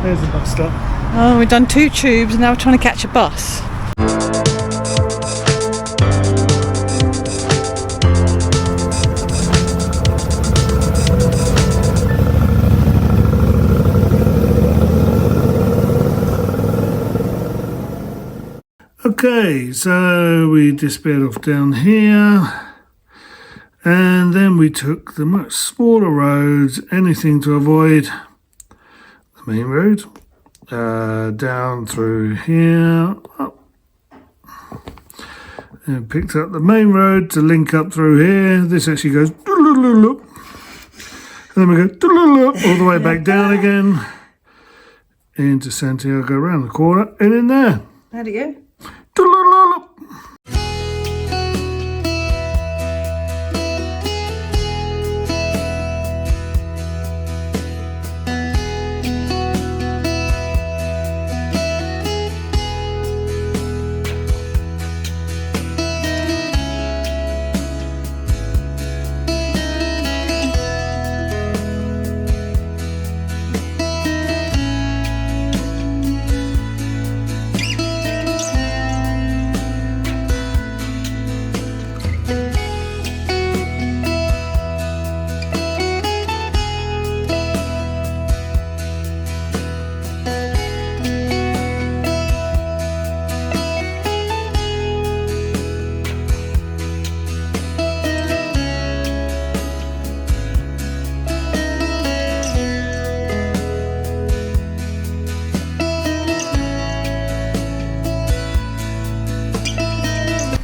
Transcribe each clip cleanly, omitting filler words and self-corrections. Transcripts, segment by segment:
There's the bus stop. Oh, we've done 2 tubes and now we're trying to catch a bus. Okay, so we disappeared off down here, and then we took the much smaller roads, anything to avoid the main road, down through here, up, and picked up the main road to link up through here. This actually goes, and then we go all the way back down again into Santiago, around the corner, and in there. How'd it go?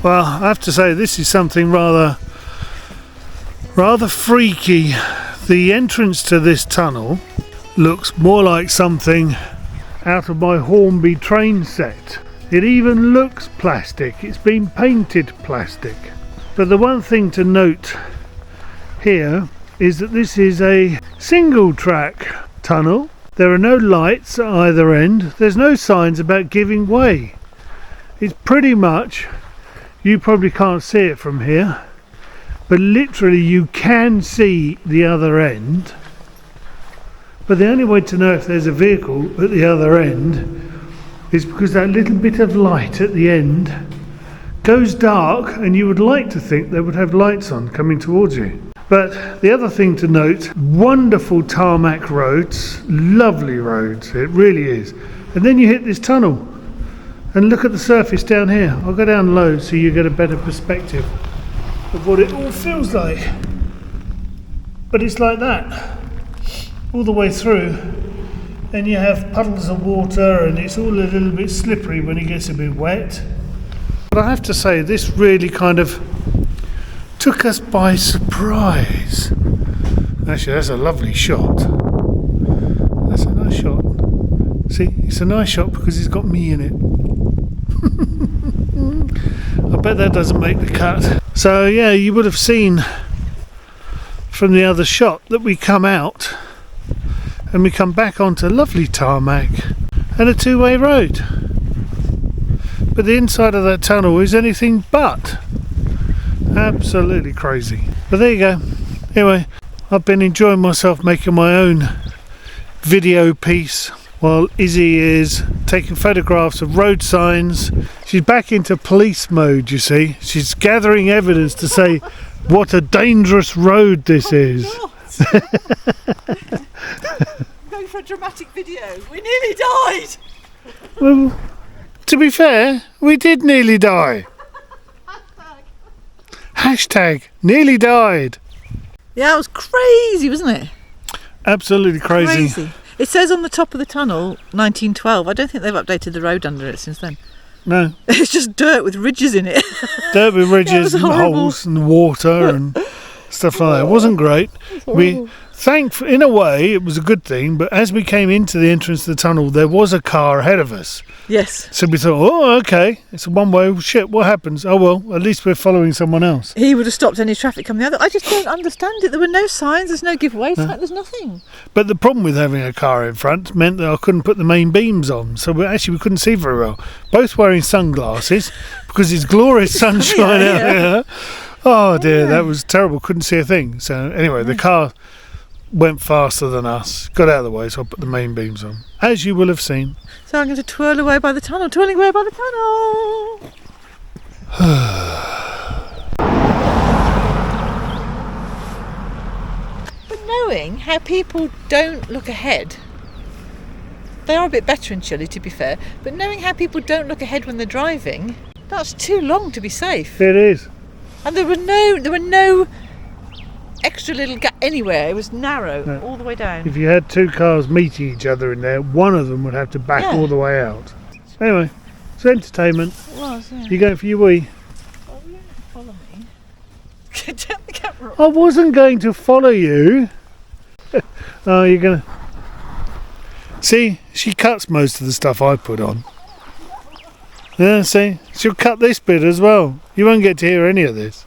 Well, I have to say this is something rather freaky. The entrance to this tunnel looks more like something out of my Hornby train set. It even looks plastic. It's been painted plastic. But the one thing to note here is that this is a single track tunnel. There are no lights at either end. There's no signs about giving way. It's pretty much, you probably can't see it from here, but literally you can see the other end. But the only way to know if there's a vehicle at the other end is because that little bit of light at the end goes dark, and you would like to think they would have lights on coming towards you. But the other thing to note, wonderful tarmac roads, lovely roads, it really is. And then you hit this tunnel. And look at the surface down here. I'll go down low so you get a better perspective of what it all feels like. But it's like that all the way through, and you have puddles of water, and it's all a little bit slippery when it gets a bit wet. But I have to say, this really kind of took us by surprise. Actually, that's a lovely shot. That's a nice shot. See, it's a nice shot because it's got me in it. I bet that doesn't make the cut. So yeah, you would have seen from the other shot that we come out and we come back onto lovely tarmac and a two-way road. But the inside of that tunnel is anything but. Absolutely crazy. But there you go. Anyway, I've been enjoying myself making my own video piece while Izzy is taking photographs of road signs. She's back into police mode, you see. She's gathering evidence to say what a dangerous road this is. Going for a dramatic video. We nearly died. Well, to be fair, we did nearly die. Hashtag nearly died. Yeah, it was crazy, wasn't it? Absolutely crazy. It says on the top of the tunnel 1912. I don't think they've updated the road under it since then. No. It's just dirt with ridges in it. Dirt with ridges and holes and water and stuff like that. It wasn't great. In a way, it was a good thing, but as we came into the entrance to the tunnel, there was a car ahead of us. Yes. So we thought, oh, okay, it's a one-way. Shit, what happens? Oh, well, at least we're following someone else. He would have stopped any traffic coming the other. I just don't understand it. There were no signs, there's no giveaways, there's nothing. But the problem with having a car in front meant that I couldn't put the main beams on, so we couldn't see very well. Both wearing sunglasses, because it's glorious sunshine out here. Oh, dear, that was terrible. Couldn't see a thing. So, anyway, the car went faster than us. Got out of the way, so I put the main beams on, as you will have seen. So I'm going to twirl away by the tunnel, twirling away by the tunnel. But knowing how people don't look ahead, they are a bit better in Chile, to be fair, but knowing how people don't look ahead when they're driving, that's too long to be safe. It is. And there were no extra little gap anywhere. It was narrow all the way down. If you had two cars meeting each other in there, one of them would have to back all the way out. Anyway, it's entertainment. It was, yeah. You going for your wee? Oh, you don't have to follow me. Turn the camera off. I wasn't going to follow you. Oh, you're going to... See, she cuts most of the stuff I put on. Yeah, see? She'll cut this bit as well. You won't get to hear any of this.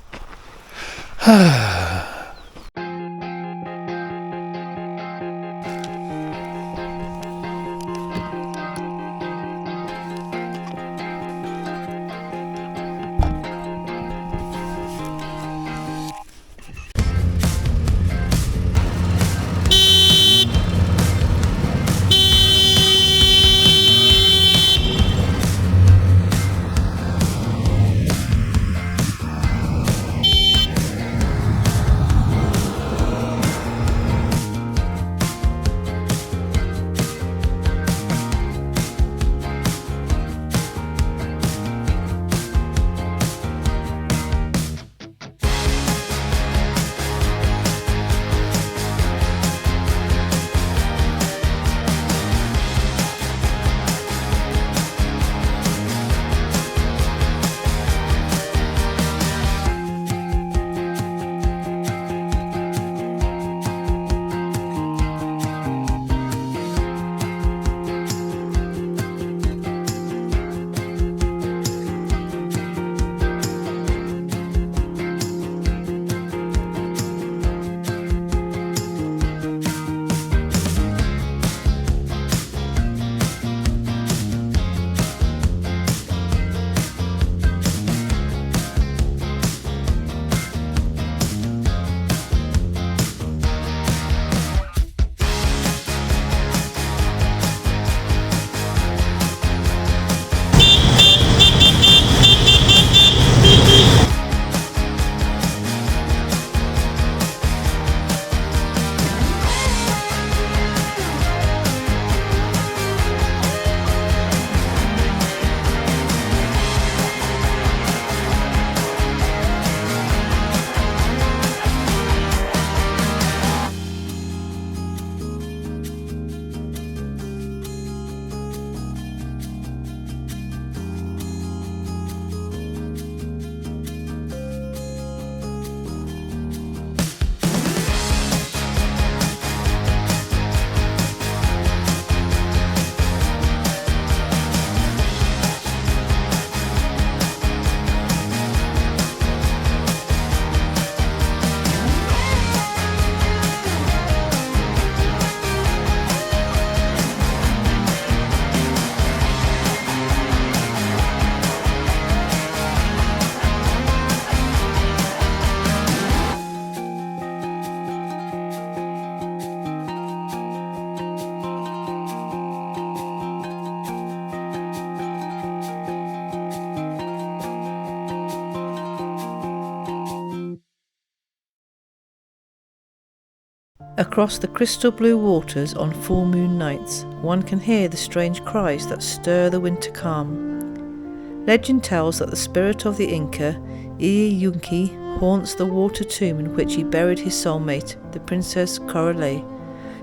Across the crystal blue waters on full moon nights, one can hear the strange cries that stir the winter calm. Legend tells that the spirit of the Inca, Iyunki, haunts the water tomb in which he buried his soulmate, the Princess Caracoles,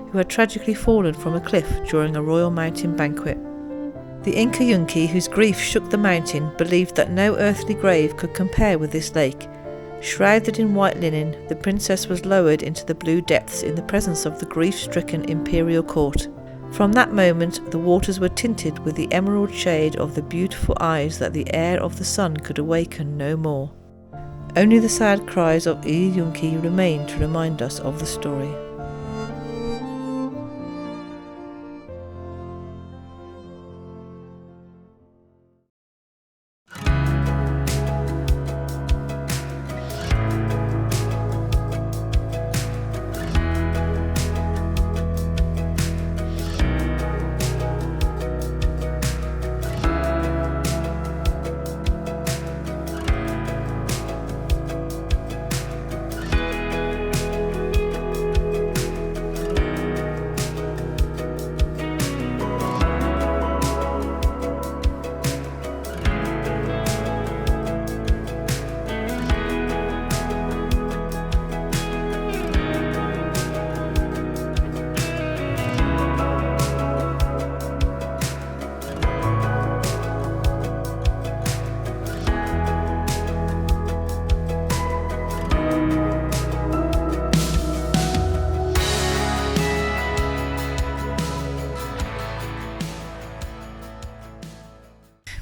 who had tragically fallen from a cliff during a royal mountain banquet. The Inca Yunki, whose grief shook the mountain, believed that no earthly grave could compare with this lake. Shrouded in white linen, the princess was lowered into the blue depths in the presence of the grief-stricken imperial court. From that moment, the waters were tinted with the emerald shade of the beautiful eyes that the air of the sun could awaken no more. Only the sad cries of Iyunki remain to remind us of the story.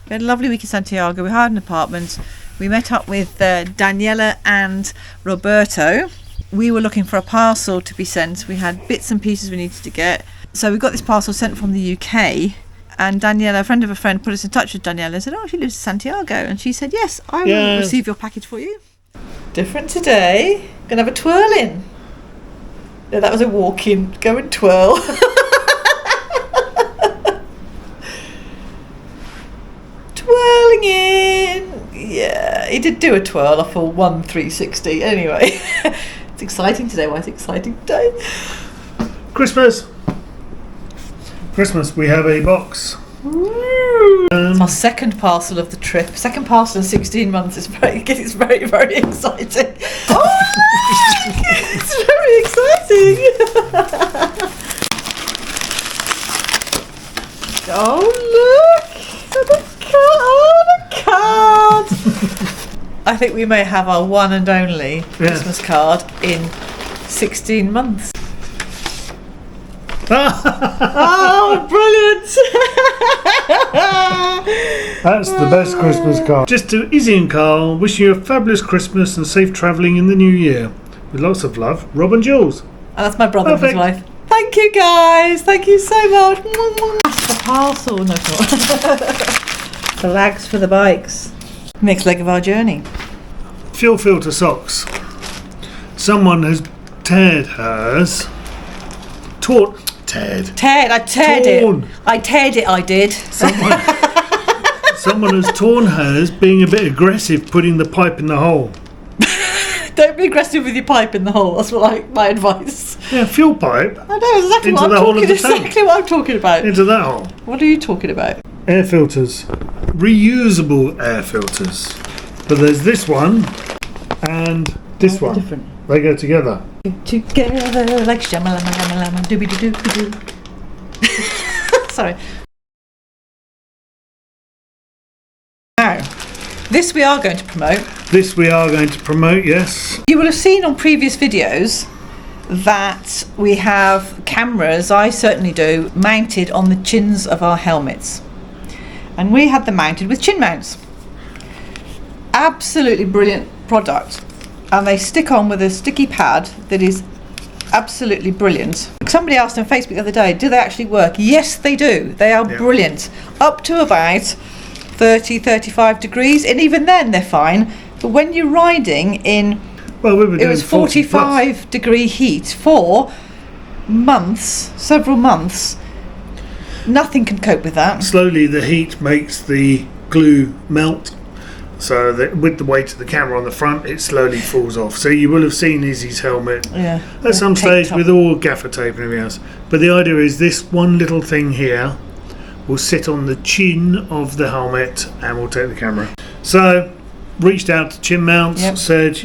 We had a lovely week in Santiago. We hired an apartment. We met up with Daniela and Roberto. We were looking for a parcel to be sent. We had bits and pieces we needed to get. So we got this parcel sent from the UK. And Daniela, a friend of a friend, put us in touch with Daniela and said, oh, she lives in Santiago. And she said, yes, I will receive your package for you. Different today. Gonna have a twirl in. No, that was a walk in. Go and twirl. Twirling in. Yeah, he did do a twirl off a 1/360. Anyway, it's exciting today. Why is it exciting today? Christmas, we have a box. It's our second parcel of the trip. Second parcel in 16 months. It's very exciting. Oh, it's very exciting. Oh, look. The card. I think we may have our one and only Christmas card in 16 months. Oh, brilliant! That's the best Christmas card. Just to Izzy and Carl, wishing you a fabulous Christmas and safe travelling in the new year. With lots of love, Rob and Jules. And that's my brother and his wife. Thank you, guys. Thank you so much. That's the parcel. No, it's not. The lags for the bikes. Next leg of our journey. Fuel filter socks. Someone has teared hers. I teared it, I did. Someone has torn hers, being a bit aggressive, putting the pipe in the hole. Don't be aggressive with your pipe in the hole. That's my advice. Yeah, fuel pipe. I know exactly what I'm talking about. Into that hole. What are you talking about? Air filters. Reusable air filters. But there's this one and this one. Different. They go together. Together like shamalama dooby doo doo. Sorry. Now, this we are going to promote. Yes. You will have seen on previous videos that we have cameras, I certainly do, mounted on the chins of our helmets. And we had them mounted with chin mounts. Absolutely brilliant product. And they stick on with a sticky pad that is absolutely brilliant. Somebody asked on Facebook the other day, do they actually work? Yes, they do. They are brilliant. Up to about 30-35 degrees, and even then they're fine. But when you're riding in, it was 45 degree heat for months, several months, nothing can cope with that. Slowly the heat makes the glue melt, so that with the weight of the camera on the front, it slowly falls off. So you will have seen Izzy's helmet at some stage with all gaffer tape and everything else. But the idea is this one little thing here will sit on the chin of the helmet and we'll take the camera. So reached out to Chin Mounts, said,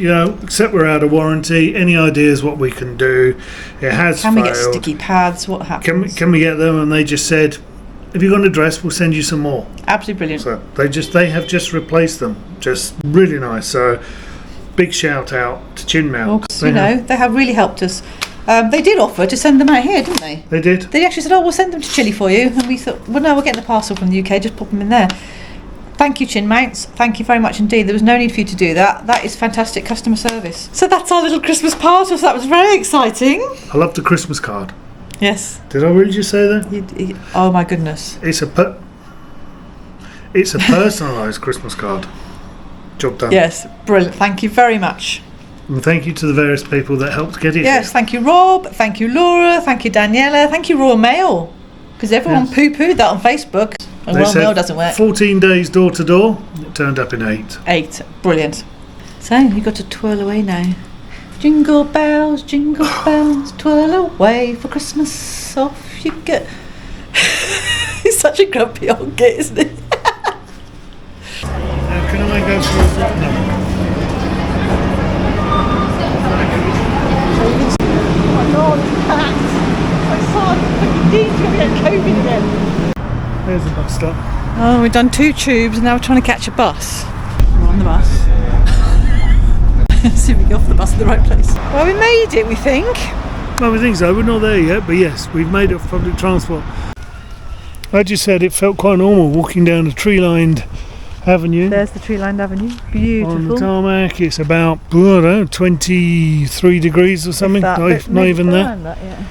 except we're out of warranty, any ideas what we can do? It has failed. Can we get sticky pads? What happens? Can we get them? And they just said, if you've got an address, we'll send you some more. Absolutely brilliant. So they have just replaced them. Just really nice. So big shout out to Chin Mounts. They have really helped us. They did offer to send them out here, didn't they? They did. They actually said, we'll send them to Chile for you. And we thought, well, no, we're getting the parcel from the UK, just pop them in there. Thank you, Chin Mounts. Thank you very much indeed. There was no need for you to do that. That is fantastic customer service. So that's our little Christmas parcel. So that was very exciting. I love the Christmas card. Yes. Did I really just say that? Oh my goodness. It's a personalised Christmas card. Job done. Yes, brilliant. Thank you very much. And thank you to the various people that helped get it. Yes, thank you, Rob. Thank you, Laura. Thank you, Daniela. Thank you, Royal Mail. Because everyone poo-pooed that on Facebook. And Royal Mail doesn't work. 14 days door to door. It turned up in 8. 8. Brilliant. So you've got to twirl away now. Jingle bells, twirl away for Christmas. Off you go. He's such a grumpy old git, isn't he? Now, can I go for a no. Oh my God, it's packed. I saw it. He's going to get COVID again. There's a bus stop. Oh, we've done 2 tubes and now we're trying to catch a bus. We're on the bus. See if we get off the bus at the right place. Well, we made it, we think. Well, we think so. We're not there yet, but yes, we've made it for public transport. I just said it felt quite normal walking down a tree-lined avenue. There's the tree-lined avenue. Beautiful. On the tarmac, it's about, I don't know, 23 degrees or something. Not even that. Yeah.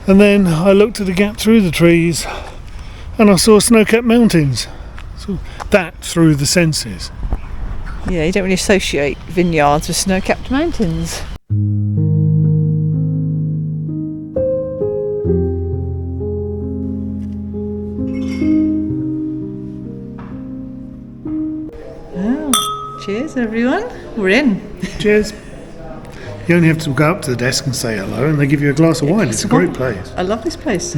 And then I looked at the gap through the trees and I saw snow-capped mountains. So that through the senses. Yeah, you don't really associate vineyards with snow-capped mountains. Oh, cheers everyone. We're in. Cheers. You only have to go up to the desk and say hello and they give you a glass of wine. It's a great place. I love this place.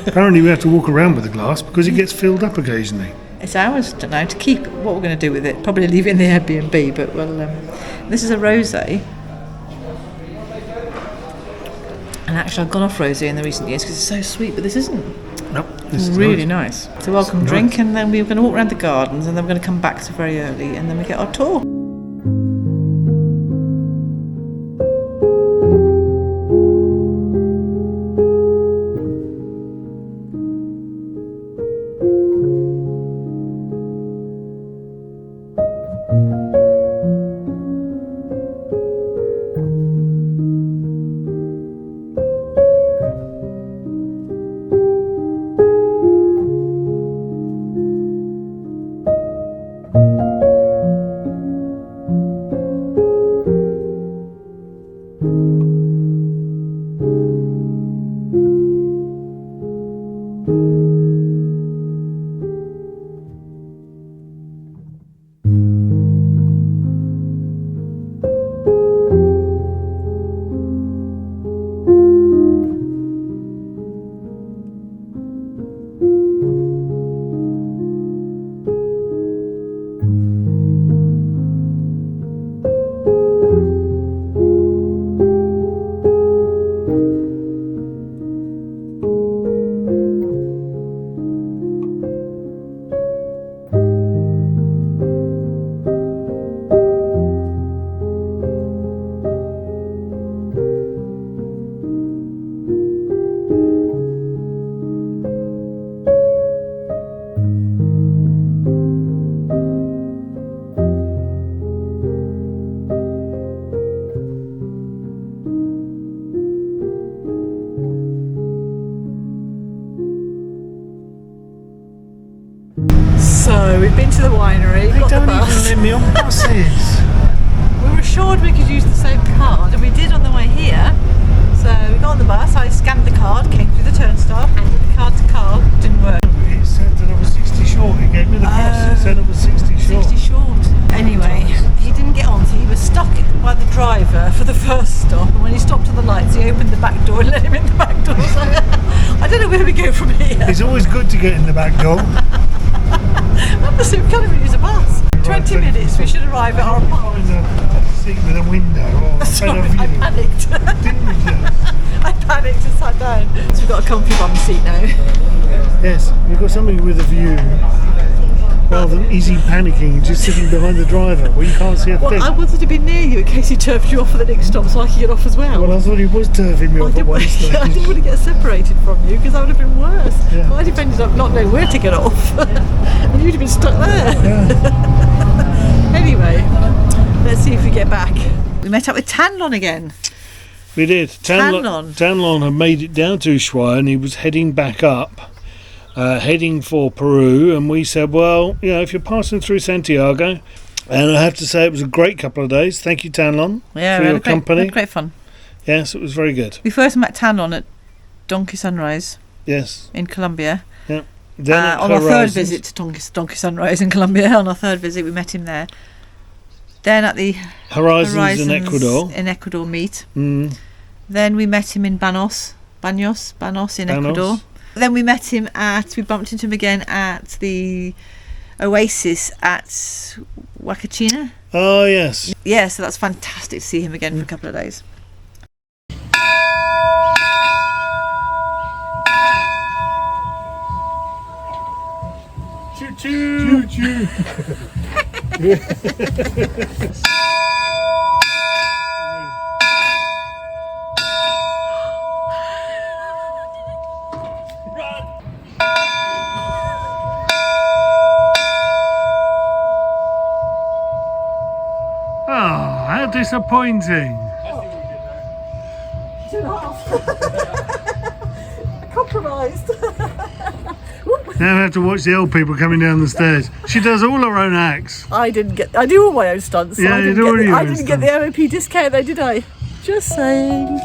Apparently we have to walk around with a glass because it gets filled up occasionally. It's ours to know to keep. What we're going to do with it? Probably leave it in the Airbnb. But this is a rosé, and actually I've gone off rosé in the recent years because it's so sweet. But this isn't. Nope. It's really nice. It's a welcome drink, and then we're going to walk around the gardens, and then we're going to come back to very early, and then we get our tour. So we've been to the winery. They got don't the bus. even let me on buses. We were assured we could use the same card, and we did on the way here. So we got on the bus, I scanned the card, came through the turnstile, handed the card to Carl, didn't work. It said that I was 60 short. It gave me the cross. It said I was 60 short. 60 short. Anyway, he didn't get on, so he was stuck by the driver for the first stop, and when he stopped at the lights, he opened the back door and let him in the back door. So I don't know where we go from here. It's always good to get in the back door. Honestly, we can't even use a bus. 20 minutes, we should arrive at our apartment. Find a seat with a window or a Sorry, better view. I panicked. Didn't we just? I panicked and sat down. So we've got a comfy bum seat now. Yes, we've got something with a view rather than easy panicking and just sitting behind the driver where you can't see a thing. Well, I wanted to be near you in case he turfed you off for the next stop so I could get off as well. Well, I thought he was turfing me off at one stage. I didn't want to get separated from you because that would have been worse. Yeah. Well, I'd have ended up not knowing where to get off and you'd have been stuck there. Yeah. Anyway, let's see if we get back. We met up with Tanlon again. We did. Tanlon. Tanlon had made it down to Ushuaia and he was heading back up, heading for Peru, and we said, well, you know, if you're passing through Santiago, and I have to say it was a great couple of days. Thank you, Tanlon, for your company. We had great fun. Yes, it was very good. We first met Tanlon at Donkey Sunrise Yes. in Colombia. Yeah. Then at on our third Horizons. visit to Donkey Sunrise in Colombia, on our third visit we met him there. Then at the Horizons in Ecuador. In Ecuador meet. Mm. Then we met him in Banos in Ecuador. Then we bumped into him again at the Oasis at Huacachina. Oh, yes. Yeah, so that's fantastic to see him again for a couple of days. Choo choo. Choo choo. disappointing. 2.5. Compromised. Now I have to watch the old people coming down the stairs. She does all her own acts. I do all my own stunts. Yeah, I you do all your I own didn't get the MOP discount though, did I? Just saying.